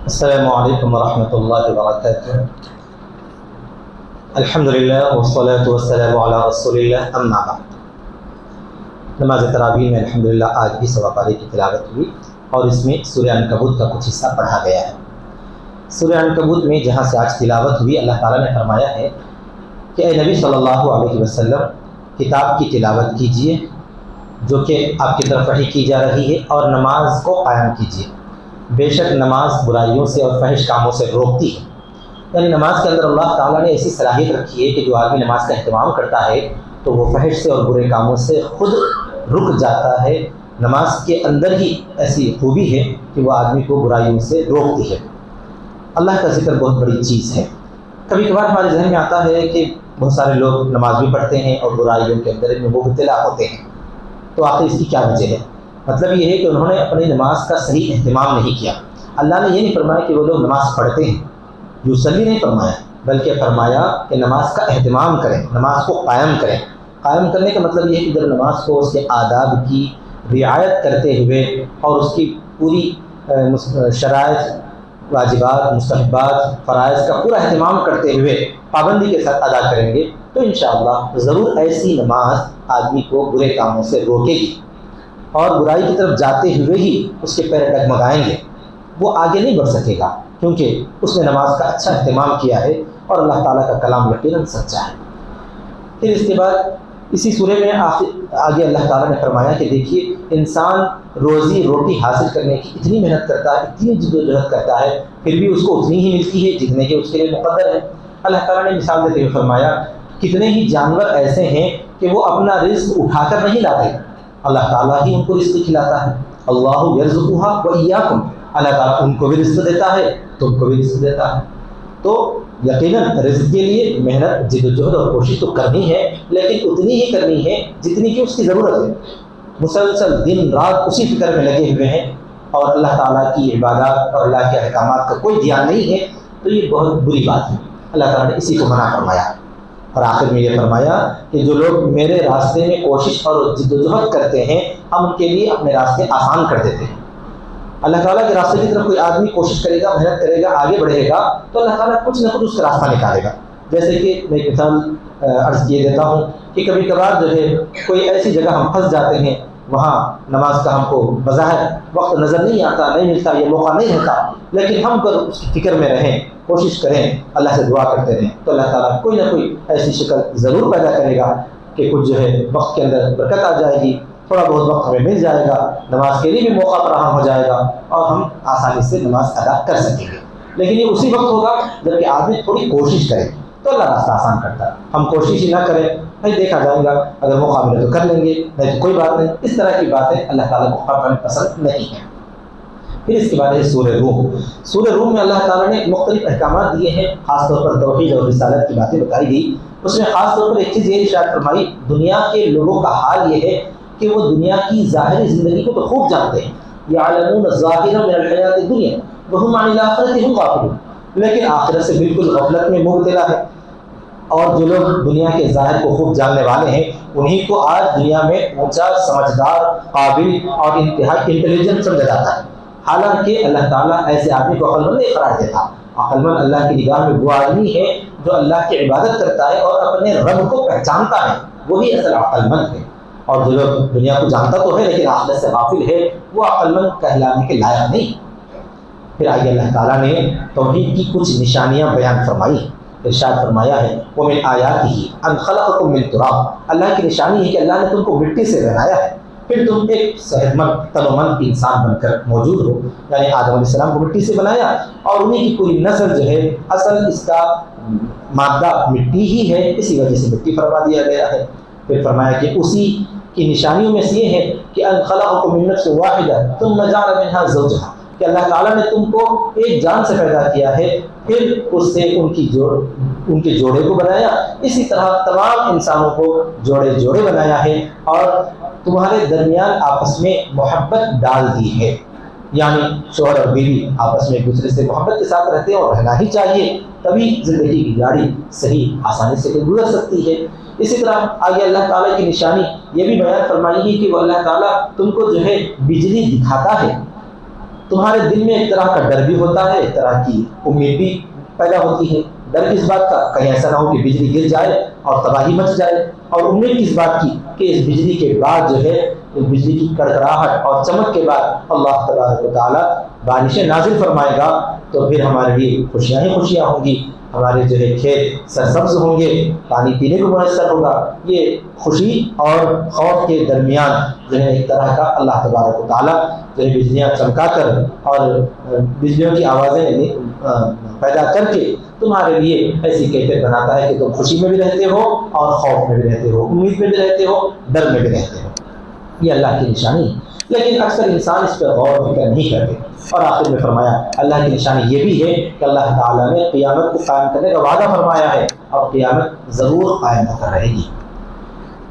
السلام علیکم ورحمۃ اللہ وبرکاتہ۔ الحمدللہ والصلاة والسلام علی رسول اللہ، اما بعد۔ نماز تراویح میں الحمدللہ آج بھی سوا پارے کی تلاوت ہوئی اور اس میں سورہ عنکبوت کا کچھ حصہ پڑھا گیا ہے۔ سورہ عنکبوت میں جہاں سے آج تلاوت ہوئی، اللہ تعالیٰ نے فرمایا ہے کہ اے نبی صلی اللہ علیہ وسلم کتاب کی تلاوت کیجیے جو کہ آپ کی طرف وحی کی جا رہی ہے، اور نماز کو قائم کیجیے، بے شک نماز برائیوں سے اور فحش کاموں سے روکتی ہے۔ یعنی نماز کے اندر اللہ تعالیٰ نے ایسی صلاحیت رکھی ہے کہ جو آدمی نماز کا اہتمام کرتا ہے تو وہ فحش سے اور برے کاموں سے خود رک جاتا ہے۔ نماز کے اندر ہی ایسی خوبی ہے کہ وہ آدمی کو برائیوں سے روکتی ہے۔ اللہ کا ذکر بہت بڑی چیز ہے۔ کبھی کبھار ہمارے ذہن میں آتا ہے کہ بہت سارے لوگ نماز بھی پڑھتے ہیں اور برائیوں کے اندر میں مبتلا ہوتے ہیں، تو آخر اس کی کیا وجہ ہے؟ مطلب یہ ہے کہ انہوں نے اپنی نماز کا صحیح اہتمام نہیں کیا۔ اللہ نے یہ نہیں فرمایا کہ وہ لوگ نماز پڑھتے ہیں، یصلی نہیں فرمایا، بلکہ فرمایا کہ نماز کا اہتمام کریں، نماز کو قائم کریں۔ قائم کرنے کا مطلب یہ ہے کہ جب نماز کو اس کے آداب کی رعایت کرتے ہوئے اور اس کی پوری شرائط، واجبات، مستحبات، فرائض کا پورا اہتمام کرتے ہوئے پابندی کے ساتھ ادا کریں گے تو انشاءاللہ ضرور ایسی نماز آدمی کو برے کاموں سے روکے گی، اور برائی کی طرف جاتے ہوئے ہی اس کے پیر ڈگمگائیں گے، وہ آگے نہیں بڑھ سکے گا، کیونکہ اس نے نماز کا اچھا اہتمام کیا ہے اور اللہ تعالیٰ کا کلام یقیناً سچا ہے۔ پھر اس کے بعد اسی سورے میں آگے اللہ تعالیٰ نے فرمایا کہ دیکھیے، انسان روزی روٹی حاصل کرنے کی اتنی محنت کرتا ہے، اتنی جدوجہد کرتا ہے، پھر بھی اس کو اتنی ہی ملتی ہے جتنے کہ اس کے لیے مقدر ہے۔ اللہ تعالیٰ نے مثال دیتے ہوئے فرمایا کتنے ہی جانور ایسے ہیں کہ وہ اپنا رزق اٹھا کر نہیں لاتے، اللہ تعالیٰ ہی ان کو رزق کھلاتا ہے۔ اللہ یرزقھا وایاکم، اللہ تعالیٰ ان کو بھی رزق دیتا ہے، تم کو بھی رزق دیتا ہے۔ تو یقیناً رزق کے لیے محنت، جدوجہد اور کوشش تو کرنی ہے، لیکن اتنی ہی کرنی ہے جتنی کہ اس کی ضرورت ہے۔ مسلسل دن رات اسی فکر میں لگے ہوئے ہیں اور اللہ تعالیٰ کی عبادات اور اللہ کے احکامات کا کوئی دھیان نہیں ہے، تو یہ بہت بری بات ہے۔ اللہ تعالیٰ نے اسی کو منع فرمایا، اور آخر میں یہ فرمایا کہ جو لوگ میرے راستے میں کوشش اور جدوجہد کرتے ہیں، ہم ان کے لیے اپنے راستے آسان کر دیتے ہیں۔ اللہ تعالیٰ کے راستے کی طرف کوئی آدمی کوشش کرے گا، محنت کرے گا، آگے بڑھے گا تو اللہ تعالیٰ کچھ نہ کچھ اس کا راستہ نکالے گا۔ جیسے کہ میں ایک مثال عرض کیے دیتا ہوں کہ کبھی کبھار جو ہے کوئی ایسی جگہ ہم پھنس جاتے ہیں، وہاں نماز کا ہم کو بظاہر وقت نظر نہیں آتا، نہیں ملتا، یہ موقع نہیں رہتا، لیکن ہم اگر اس کی فکر میں رہیں، کوشش کریں، اللہ سے دعا کرتے رہیں، تو اللہ تعالیٰ کوئی نہ کوئی ایسی شکل ضرور پیدا کرے گا کہ کچھ جو ہے وقت کے اندر برکت آ جائے گی، تھوڑا بہت وقت ہمیں مل جائے گا، نماز کے لیے بھی موقع فراہم ہو جائے گا اور ہم آسانی سے نماز ادا کر سکیں گے۔ لیکن یہ اسی وقت ہوگا جب کہ آدمی تھوڑی کوشش کرے تو اللہ راستہ آسان کرتا ہے۔ ہم کوشش ہی نہ کریں، نہیں دیکھا جائے گا، اگر موقع ملے تو کر لیں گے، نہیں تو کوئی بات نہیں۔ اس طرح کی باتیں اللہ تعالیٰ کو قطعاً پسند نہیں ہیں۔ پھر اس کے بعد ہے سورہ روم۔ سورہ روم میں اللہ تعالیٰ نے مختلف احکامات دیے ہیں، خاص طور پر توحید اور رسالت کی باتیں بتائی گئی۔ اس میں خاص طور پر ایک چیز یہ ارشاد فرمائی، دنیا کے لوگوں کا حال یہ ہے کہ وہ دنیا کی ظاہری زندگی کو تو خوب جانتے ہیں، یعلمون ظاہرا من الحیات الدنیا وہم عن الآخرۃ ہم غافلون، لیکن آخرت سے بالکل غفلت میں مبتلا ہے۔ اور جو لوگ دنیا کے ظاہر کو خوب جاننے والے ہیں، انہی کو آج دنیا میں اونچا، سمجھدار، قابل اور انتہائی انٹیلیجنٹ سمجھا جاتا ہے، حالانکہ اللہ تعالیٰ ایسے آدمی کو عقل مند نہیں قرار دیتا۔ عقل مند اللہ کی نگاہ میں وہ آدمی ہے جو اللہ کی عبادت کرتا ہے اور اپنے رب کو پہچانتا ہے، وہی اصل عقل مند ہے۔ اور جو لوگ دنیا کو جانتا تو ہے لیکن آخرت سے غافل ہے، وہ عقل مند کہلانے کے لائق نہیں۔ پھر آگے اللہ تعالیٰ نے توحید کی کچھ نشانیاں بیان فرمائی، ارشاد فرمایا ہے وَمِنْ آیَاتِهِ أَنْ خَلَقَكُم مِّن تُرَابٍ، اللہ کی نشانی ہے کہ اللہ نے تم کو مٹی سے بنایا ہے، پھر تم ایک صحت مند، تن و من انسان بن کر موجود ہو۔ یعنی آدم علیہ السلام کو مٹی سے بنایا اور انہی کی پوری نسل جو ہے اصل اس کا مادہ مٹی ہی ہے، اسی وجہ سے مٹی فرما دیا گیا ہے۔ پھر فرمایا کہ اسی کی نشانیوں میں سے یہ ہے کہ ان خلقکم من نفس واحدہ ثم جعل منها زوجها، کہ اللہ تعالیٰ نے تم کو ایک جان سے پیدا کیا ہے، پھر اس سے ان کے جوڑے کو بنایا، اسی طرح تمام انسانوں کو جوڑے جوڑے بنایا ہے اور تمہارے درمیان آپس میں محبت ڈال دی ہے۔ یعنی شوہر اور بیوی آپس میں ایک دوسرے سے محبت کے ساتھ رہتے ہیں اور رہنا ہی چاہیے، تبھی زندگی کی گاڑی صحیح آسانی سے گزر سکتی ہے۔ اسی طرح آگے اللہ تعالیٰ کی نشانی یہ بھی بیان فرمائی ہے کہ وہ اللہ تعالیٰ تم کو جو ہے بجلی دکھاتا ہے، تمہارے دل میں ایک طرح کا ڈر بھی ہوتا ہے، ایک طرح کی امید بھی پیدا ہوتی ہے۔ ڈر کس بات کا؟ کہیں ایسا نہ ہو کہ بجلی گر جائے اور تباہی مچ جائے، اور امید کس بات کی؟ کہ اس بجلی کے بعد جو ہے، بجلی کی کڑکڑاہٹ اور چمک کے بعد اللہ تبارک و تعالیٰ بارشیں نازل فرمائے گا، تو پھر ہمارے لیے خوشیاں ہی خوشیاں ہوں گی، ہمارے جو ہے کھیت سرسبز ہوں گے، پانی پینے کو میسر ہوگا۔ یہ خوشی اور خوف کے درمیان جو ہے ایک طرح کا اللہ تبارک و تعالیٰ جو ہے بجلیاں چمکا کر اور بجلیوں کی آوازیں پیدا کر کے تمہارے لیے ایسی کیفیت بناتا ہے کہ تم خوشی میں بھی رہتے ہو اور خوف میں بھی رہتے ہو، امید میں بھی رہتے ہو، ڈر میں بھی رہتے ہو۔ یہ اللہ کی نشانی ہے، لیکن اکثر انسان اس پر غور فکر نہیں کرتے۔ اور آخر میں فرمایا اللہ کی نشانی یہ بھی ہے کہ اللہ تعالیٰ نے قیامت کو قائم کرنے کا وعدہ فرمایا ہے، اور قیامت ضرور قائم ہو کر رہے گی۔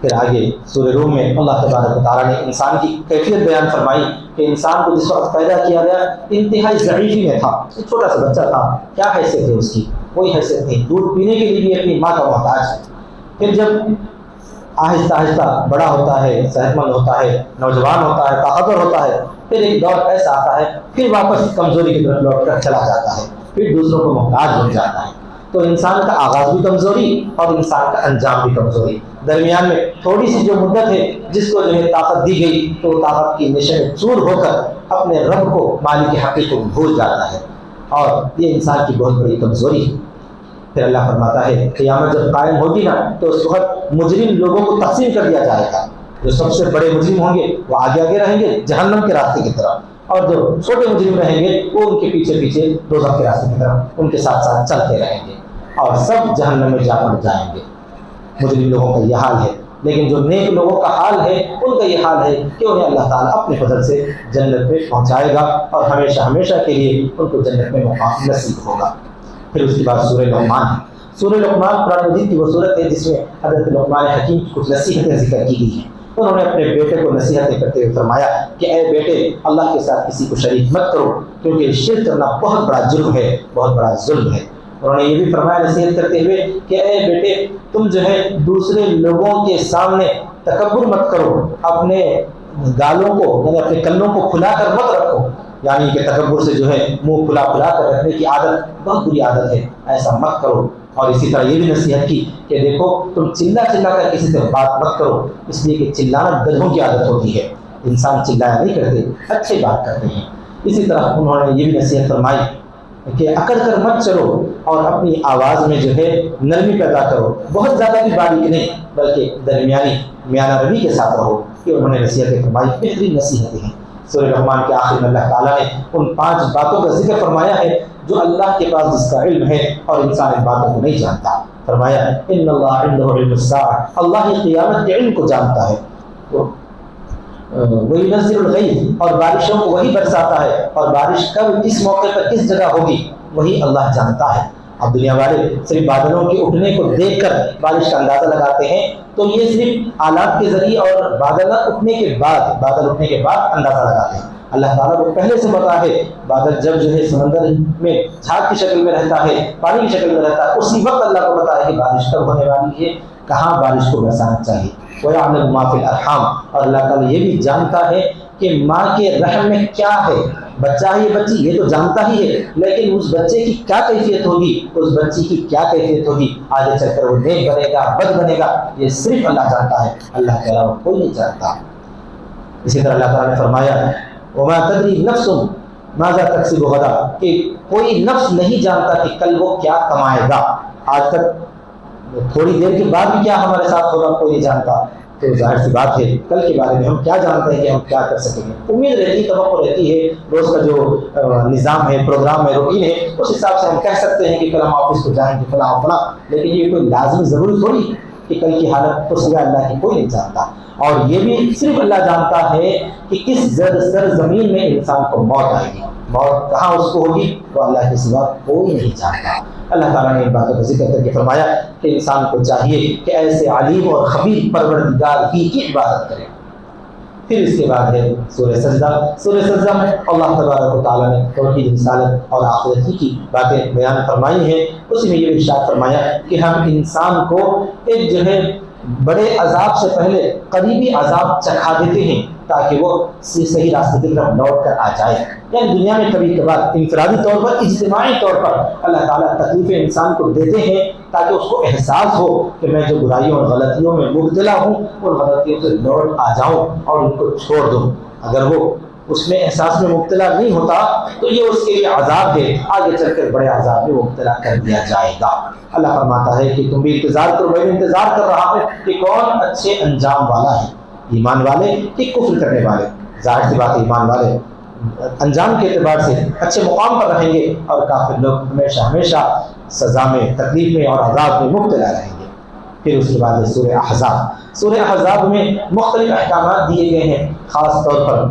پھر آگے سورہ روم میں اللہ تبارک و تعالیٰ نے انسان کی کیفیت بیان فرمائی کہ انسان کو جس وقت پیدا کیا گیا انتہائی ضعیفی میں تھا، ایک چھوٹا سا بچہ تھا، کیا حیثیت ہے اس کی؟ کوئی حیثیت نہیں، دودھ پینے کے لیے بھی اپنی ماں کا محتاج ہے۔ پھر جب آہستہ آہستہ بڑا ہوتا ہے، صحت مند ہوتا ہے، نوجوان ہوتا ہے، طاقتور ہوتا ہے، پھر ایک دور ایسا آتا ہے پھر واپس کمزوری کی طرف لوٹ کر چلا جاتا ہے، پھر دوسروں کو محتاج بن جاتا ہے۔ تو انسان کا آغاز بھی کمزوری اور انسان کا انجام بھی کمزوری، درمیان میں تھوڑی سی جو مدت ہے جس کو جو ہے طاقت دی گئی، تو طاقت کی نشے میں چور ہو کر اپنے رب کو، مالک حقیقت کو بھول جاتا ہے، اور یہ انسان کی بہت بڑی کمزوری ہے۔ پھر اللہ فرماتا ہے قیامت جب قائم ہوگی نا، تو اس وقت مجرم لوگوں کو تقسیم کر دیا جائے گا۔ جو سب سے بڑے مجرم ہوں گے وہ آگے آگے رہیں گے جہنم کے راستے کی طرف، اور جو چھوٹے مجرم رہیں گے وہ ان کے پیچھے پیچھے دوزخ کے راستے کی طرف ان کے ساتھ ساتھ چلتے رہیں گے، اور سب جہنم میں جا پڑ جائیں گے۔ مجرم لوگوں کا یہ حال ہے، لیکن جو نیک لوگوں کا حال ہے ان کا یہ حال ہے کہ انہیں اللہ تعالیٰ اپنے فضل سے جنت میں پہنچائے گا، اور ہمیشہ ہمیشہ کے لیے ان کو جنت میں مقام نصیب ہوگا۔ پھر اس کے بعد سورہ لقمان ہے۔ سورہ لقمان قرآن مجید کی وہ صورت ہے جس میں حضرت لقمان حکیم کی کچھ نصیحتیں ذکر کی گئی ہیں۔ انہوں نے اپنے بیٹے کو نصیحتیں کرتے ہوئے فرمایا کہ اے بیٹے، اللہ کے ساتھ کسی کو شریک مت کرو، کیونکہ شرک کرنا بہت بڑا جرم ہے، بہت بڑا ظلم ہے۔ انہوں نے یہ بھی فرمایا نصیحت کرتے ہوئے کہ اے بیٹے، تم جو ہے دوسرے لوگوں کے سامنے تکبر مت کرو، اپنے گالوں کو یعنی اپنے کلوں کو کھلا کر مت رکھو، یعنی کہ تکبر سے جو ہے منہ کھلا کھلا کر رکھنے کی عادت بہت بری عادت ہے، ایسا مت کرو۔ اور اسی طرح یہ بھی نصیحت کی کہ دیکھو تم چلا چلا کر کسی سے بات مت کرو، اس لیے کہ چلانا گدھوں کی عادت ہوتی ہے، انسان چلایا نہیں کرتے، اچھی بات کرتے ہیں۔ اسی طرح انہوں نے یہ بھی نصیحت فرمائی کہ اکڑ کر مت چلو، اور اپنی آواز میں جو ہے نرمی پیدا کرو، بہت زیادہ بھی باریک نہیں بلکہ درمیانی میانہ روی کے ساتھ رہو۔ یہ انہوں نے نصیحتیں فرمائی، بہترین نصیحتیں ہیں۔ سورہ رحمان کے آخر میں اللہ تعالیٰ نے ان 5 باتوں کا ذکر فرمایا ہے جو اللہ کے پاس جس کا علم ہے اور انسان ان باتوں کو نہیں جانتا۔ فرمایا ان اللہ عنده علم الساعة، اللہ ہی قیامت کے علم کو جانتا ہے، وَيُنَزِّلُ الْغَيْثَ، اور بارشوں کو وہی برساتا ہے، اور بارش کب کس موقع پر کس جگہ ہوگی وہی اللہ جانتا ہے۔ اب دنیا والے صرف بادلوں کے اٹھنے کو دیکھ کر بارش کا اندازہ لگاتے ہیں، تو یہ صرف آلات کے ذریعے اور بادل اٹھنے کے بعد اندازہ لگاتے ہیں۔ اللہ تعالیٰ کو پہلے سے پتا ہے بادل جب جو ہے سمندر میں جھاگ کی شکل میں رہتا ہے، پانی کی شکل میں رہتا ہے، اسی وقت اللہ کو پتا ہے کہ بارش کب ہونے والی ہے، کہاں بارش کو برسانا چاہیے۔ وَيَعْلَمُ مَا فِي الْأَرْحَامِ، اور اللہ تعالیٰ یہ بھی جانتا ہے کہ ماں کے رحم میں کیا ہے، بچہ ہے یہ بچی یہ تو جانتا ہی ہے، لیکن اس بچے کی کیا کیفیت ہوگی، اس بچی کی کیا کیفیت ہوگی، آگے چل کر وہ نیک بنے گا بد بنے گا، یہ صرف اللہ جانتا ہے، اللہ کے علاوہ کوئی نہیں جانتا۔ اسی طرح اللہ تعالیٰ نے فرمایا وَمَا تَدْرِي نَفْسٌ مَاذَا تَكْسِبُ غَدًا، کہ کوئی نفس نہیں جانتا کہ کل وہ کیا کمائے گا۔ آج تک تھوڑی دیر کے بعد بھی کیا ہمارے ساتھ ہوگا کوئی نہیں جانتا، تو ظاہر سی بات ہے کل کے بارے میں ہم کیا جانتے ہیں کہ ہم کیا کر سکیں گے۔ امید رہتی، توقع رہتی ہے، روز کا جو نظام ہے، پروگرام ہے، روٹین ہے، اس حساب سے ہم کہہ سکتے ہیں کہ کل ہم آفس کو جائیں گے فلاں فلاں، لیکن یہ کوئی لازمی ضروری تھوڑی کہ کل کی حالت اس سوا اللہ کی کوئی نہیں جانتا۔ اور یہ بھی صرف اللہ جانتا ہے کہ کس سرزمین میں انسان کو موت آئے گی، موت کہاں اس کو ہوگی، وہ اللہ کے سوا کوئی نہیں جانتا۔ اللہ تعالیٰ نے ان باتوں کا ذکر کر کے فرمایا کہ انسان کو چاہیے کہ ایسے علیم اور خبیر پروردگار کی عبادت کرے۔ پھر اس کے بعد ہے سورہ سجدہ۔ سورہ سجدہ میں اللہ تبارک و تعالیٰ نے توحید رسالت اور آخرت کی باتیں بیان فرمائی ہیں۔ اسی میں یہ ارشاد فرمایا کہ ہم انسان کو ایک جو ہے بڑے عذاب سے پہلے قریبی عذاب چکھا دیتے ہیں، تاکہ وہ صحیح راستے کی طرف لوٹ کر آ جائے۔ یعنی دنیا میں کبھی کبھار انفرادی طور پر، اجتماعی طور پر اللہ تعالیٰ تکلیفیں انسان کو دیتے ہیں تاکہ اس کو احساس ہو کہ میں جو برائیوں اور غلطیوں میں مبتلا ہوں ان غلطیوں سے لوٹ آ جاؤں اور ان کو چھوڑ دوں۔ اگر وہ اس میں احساس میں مبتلا نہیں ہوتا تو یہ اس کے لیے عذاب ہے، آگے چل کر بڑے عذاب میں مبتلا کر دیا جائے گا۔ اللہ فرماتا ہے کہ تم بھی انتظار کرو، میں بھی انتظار کر رہا ہوں کہ کون اچھے انجام والا ہے، ایمان والے کہ کفر کرنے والے۔ ظاہر سی بات ہے ایمان والے انجام کے اعتبار سے اچھے مقام پر رہیں گے، اور کافر لوگ ہمیشہ ہمیشہ سزا میں، تکلیف میں اور عذاب میں مبتلا رہیں گے۔ پھر اس کے بعد سورہ احزاب۔ سورہ احزاب میں مختلف احکامات دیے گئے ہیں، خاص طور پر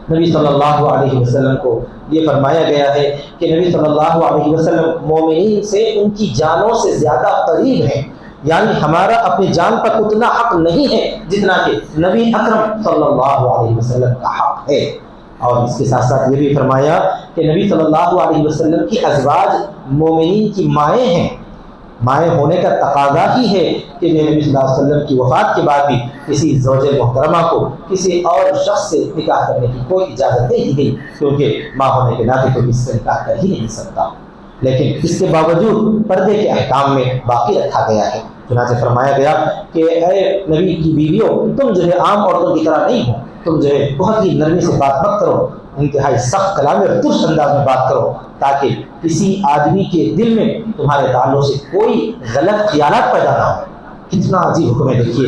نبی صلی اللہ علیہ وسلم کو یہ فرمایا گیا ہے کہ نبی صلی اللہ علیہ وسلم مومنین سے ان کی جانوں سے زیادہ قریب ہیں، یعنی ہمارا اپنی جان پر اتنا حق نہیں ہے جتنا کہ نبی اکرم صلی اللہ علیہ وسلم کا حق ہے۔ اور اس کے ساتھ ساتھ یہ بھی فرمایا کہ نبی صلی اللہ علیہ وسلم کی ازواج مومنین کی مائیں ہیں، مائیں ہونے کا تقاضا ہی ہے کہ نبی صلی اللہ علیہ وسلم کی وفات کے بعد بھی کسی زوج محترمہ کو کسی اور شخص سے نکاح کرنے کی کوئی اجازت نہیں دی گئی، کیونکہ ماں ہونے کے ناطے کوئی اس سے نکاح کر ہی نہیں سکتا۔ لیکن اس کے باوجود پردے کے احکام میں باقی رکھا گیا ہے۔ چنانچہ فرمایا گیا کہ اے نبی کی بیویوں، تم جو ہے عام عورتوں کی طرح نہیں ہو، تم جو ہے بہت ہی نرمی سے بات مت کرو، انتہائی سخت کلام اور ترش انداز میں بات کرو، تاکہ کسی آدمی کے دل میں تمہارے تعلق سے کوئی غلط خیالات پیدا نہ ہو۔ کتنا عجیب حکم ہے دیکھیے،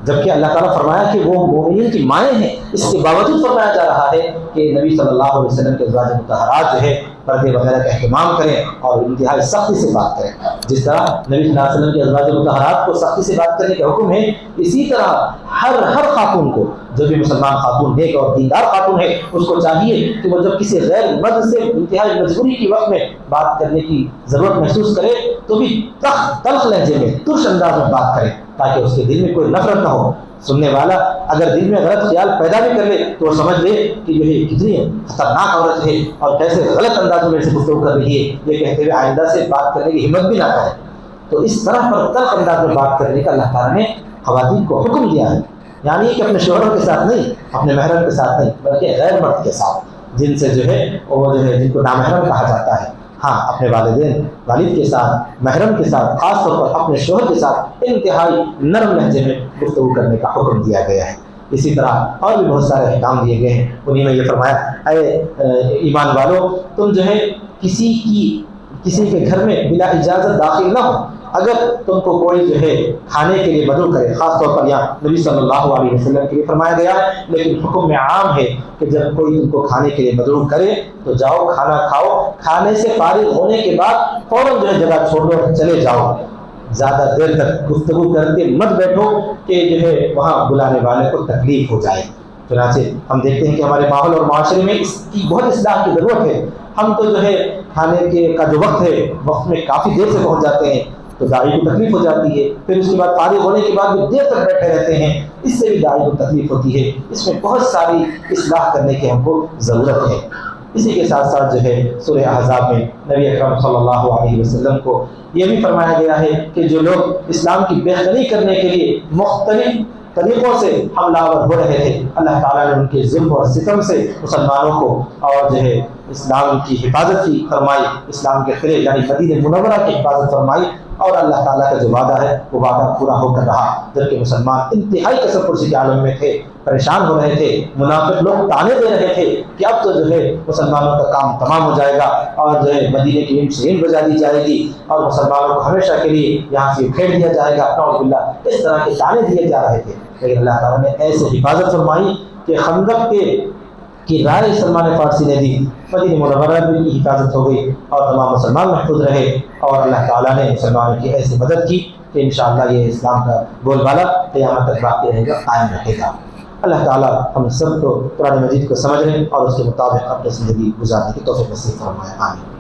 جبکہ اللہ تعالیٰ فرمایا کہ وہ مومنین کی مائیں ہیں، اس کے باوجود فرمایا جا رہا ہے کہ نبی صلی اللہ علیہ وسلم کے ازواج مطہرات جو ہے پردے وغیرہ کا اہتمام کریں اور انتہائی سختی سے بات کریں۔ جس طرح نبی صلی اللہ علیہ وسلم کے ازواج مطہرات کو سختی سے بات کرنے کا حکم ہے، اسی طرح ہر خاتون کو، جو بھی مسلمان خاتون نیک اور دیندار خاتون ہے، اس کو چاہیے کہ وہ جب کسی غیر مرد سے انتہائی مجبوری کی وقت میں بات کرنے کی ضرورت محسوس کرے تو بھی تلخ لہجے میں، ترش انداز میں بات کرے، تاکہ اس کے دل میں کوئی نفرت نہ ہو۔ سننے والا اگر دل میں غلط خیال پیدا بھی کر لے تو وہ سمجھ لے کہ یہ کتنی خطرناک عورت ہے اور کیسے غلط انداز میں سے گفتگو کر رہی ہے، یہ کہتے ہوئے آئندہ سے بات کرنے کی ہمت بھی نہ کرے۔ تو اس طرح پر تلخ انداز میں بات کرنے کا اللہ تعالیٰ نے خواتین کو حکم دیا ہے، یعنی کہ اپنے شوہروں کے ساتھ نہیں، اپنے محرم کے ساتھ نہیں، بلکہ غیر مرد کے ساتھ، جن سے جو ہے وہ جو ہے جن کو نامحرم کہا جاتا ہے۔ ہاں، اپنے والدین، والد کے ساتھ، محرم کے ساتھ، خاص طور پر اپنے شوہر کے ساتھ انتہائی نرم لہجے میں گفتگو کرنے کا حکم دیا گیا ہے۔ اسی طرح اور بھی بہت سارے احکام دیے گئے ہیں، انہی میں یہ فرمایا اے ایمان والو، تم جو ہے کسی کے گھر میں بلا اجازت داخل نہ ہو۔ اگر تم کو کوئی جو ہے کھانے کے لیے مدعو کرے، خاص طور پر یہاں نبی صلی اللہ علیہ وسلم کے لیے فرمایا گیا ہے، لیکن حکم میں عام ہے کہ جب کوئی تم کو کھانے کے لیے مدعو کرے تو جاؤ کھانا کھاؤ، کھانے سے فارغ ہونے کے بعد فوراً جو ہے جگہ چھوڑ دو اور چلے جاؤ، زیادہ دیر تک گفتگو کرتے مت بیٹھو کہ جو ہے وہاں بلانے والے کو تکلیف ہو جائے۔ چنانچہ ہم دیکھتے ہیں کہ ہمارے ماحول اور معاشرے میں اس کی بہت اصلاح کی ضرورت ہے۔ ہم تو جو ہے کھانے کا جو وقت ہے، وقت میں کافی دیر سے پہنچ جاتے ہیں تو داعی کو تکلیف ہو جاتی ہے، پھر اس کے بعد فارغ ہونے کے بعد بھی دیر تک بیٹھے رہتے ہیں، اس سے بھی داعی کو تکلیف ہوتی ہے۔ اس میں بہت ساری اصلاح کرنے کی ہم کو ضرورت ہے۔ اسی کے ساتھ ساتھ جو ہے سورہ احزاب میں نبی اکرم صلی اللہ علیہ وسلم کو یہ بھی فرمایا گیا ہے کہ جو لوگ اسلام کی بہتری کرنے کے لیے مختلف طریقوں سے حملہ آور ہو رہے تھے، اللہ تعالیٰ نے ان کے ظلم اور ستم سے مسلمانوں کو اور جو ہے اسلام کی حفاظت کی فرمائی، اسلام کے قلعے یعنی مدینہ منورہ کی حفاظت فرمائی، اور اللہ تعالیٰ کا جو وعدہ ہے وہ وعدہ پورا ہو کر رہا۔ جبکہ مسلمان انتہائی کسر پرسی کے عالم میں تھے، پریشان ہو رہے تھے، منافق لوگ تانے دے رہے تھے کہ اب تو جو ہے مسلمانوں کا کام تمام ہو جائے گا اور جو ہے مدینے کی شرین بجا دی جائے گی اور مسلمانوں کو ہمیشہ کے لیے یہاں سے پھیر دیا جائے گا، نعوذ باللہ، اس طرح کے تانے دیے جا رہے تھے۔ لیکن اللہ تعالیٰ نے ایسے حفاظت فرمائی کہ خندق کی رائے سلمان فارسی نے دی، مدینہ منورہ کی حفاظت ہو گئی اور تمام مسلمان محفوظ رہے، اور اللہ تعالیٰ نے مسلمانوں کی ایسی مدد کی کہ انشاءاللہ یہ اسلام کا بول بالا قیامت تک باقی رہے گا، قائم رہے گا۔ اللہ تعالیٰ ہم سب کو قرآن مجید کو سمجھنے اور اس کے مطابق اپنی زندگی گزارنے کی توفیق نصیب فرمائے، آمین۔